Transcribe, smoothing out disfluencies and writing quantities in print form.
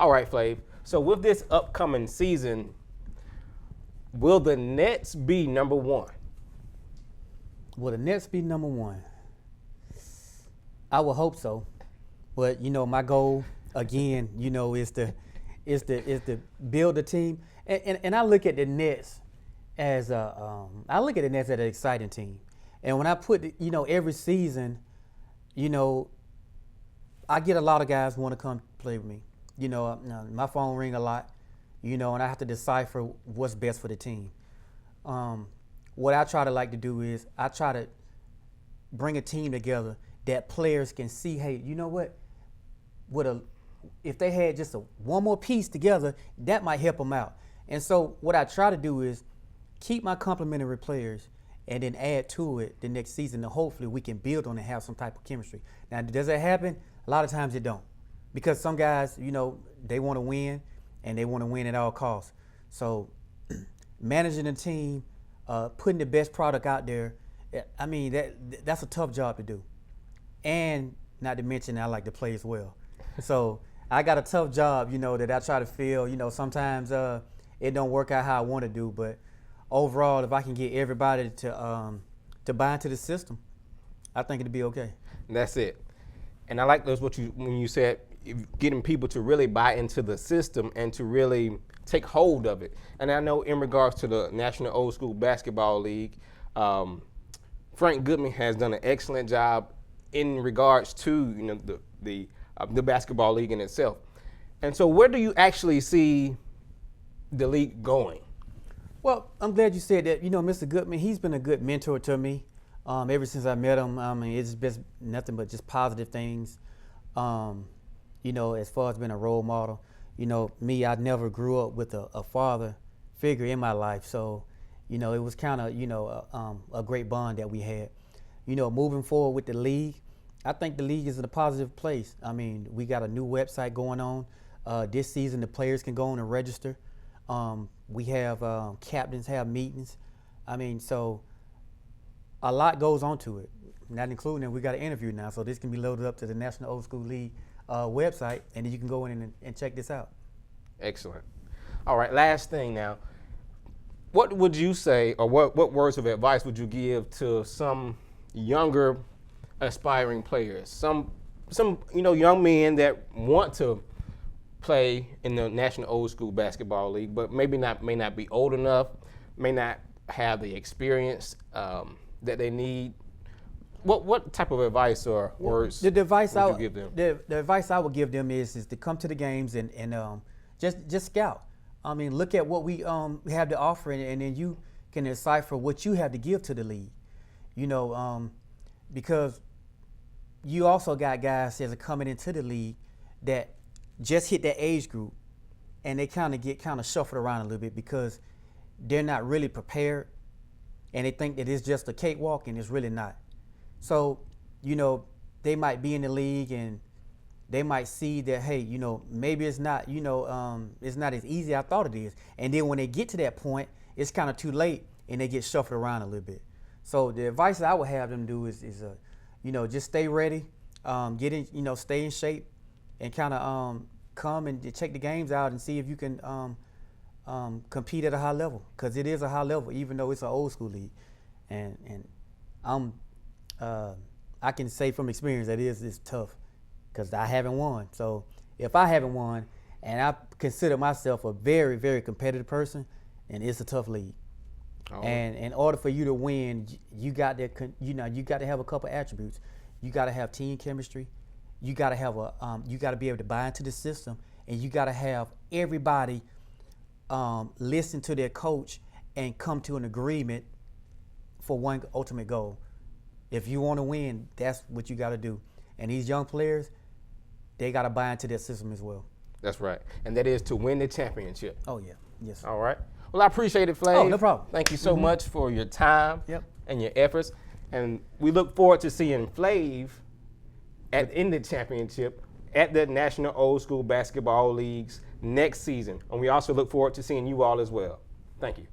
All right, Flav. So with this upcoming season, will the Nets be number one? Will the Nets be number one? I would hope so, but my goal again, is to build a team, and I look at the Nets as an exciting team, and when I put every season, I get a lot of guys who want to come play with me. My phone ring a lot, and I have to decipher what's best for the team. What I try to like to do is I try to bring a team together that players can see, hey, you know what? If they had just one more piece together, that might help them out. And so what I try to do is keep my complementary players and then add to it the next season, and hopefully we can build on and have some type of chemistry. Now, does that happen? A lot of times it don't, because some guys, they want to win, and they want to win at all costs. So managing a team, putting the best product out there, I mean, that's a tough job to do. And not to mention, I like to play as well. So I got a tough job, that I try to fill. Sometimes it don't work out how I want to do, but overall, if I can get everybody to buy into the system, I think it'll be okay. That's it. And I like those when you said getting people to really buy into the system and to really take hold of it. And I know in regards to the National Old School Basketball League, Frank Goodman has done an excellent job in regards to the basketball league in itself. And so where do you actually see the league going? Well, I'm glad you said that. Mr. Goodman, he's been a good mentor to me ever since I met him. I mean, it's been nothing but just positive things. As far as being a role model, me, I never grew up with a father figure in my life. So, it was kind of, a great bond that we had. Moving forward with the league, I think the league is in a positive place. I mean, we got a new website going on. This season, the players can go on and register. We have captains have meetings. I mean, so a lot goes on to it, not including that we got an interview now. So this can be loaded up to the National Old School League website, and then you can go in and check this out. Excellent. All right, last thing now. What would you say, or what words of advice would you give to some younger aspiring players, some young men that want to play in the National Old School Basketball League, but may not be old enough, may not have the experience that they need? What type of advice or words would you give them? The advice I would give them is to come to the games and just scout. I mean, look at what we have to offer, and then you can decipher what you have to give to the league. Because you also got guys that are coming into the league that just hit that age group, and they kind of shuffled around a little bit because they're not really prepared, and they think that it's just a cakewalk, and it's really not. So, they might be in the league and they might see that, hey, maybe it's not, it's not as easy as I thought it is. And then when they get to that point, it's kind of too late and they get shuffled around a little bit. So the advice that I would have them do is just stay ready, get in, stay in shape, and kind of come and check the games out and see if you can compete at a high level, because it is a high level, even though it's an old school league. And I can say from experience that it's tough, because I haven't won. So if I haven't won, and I consider myself a very, very competitive person, and it's a tough league. Oh. And in order for you to win, you got to have a couple attributes. You got to have team chemistry. You got to have you got to be able to buy into the system, and you got to have everybody listen to their coach and come to an agreement for one ultimate goal. If you want to win, that's what you got to do. And these young players, they got to buy into their system as well. That's right. And that is to win the championship. Oh, yeah. Yes. All right. Well, I appreciate it, Flav. Oh, no problem. Thank you so much for your time and your efforts. And we look forward to seeing Flav in the championship at the National Old School Basketball Leagues next season. And we also look forward to seeing you all as well. Thank you.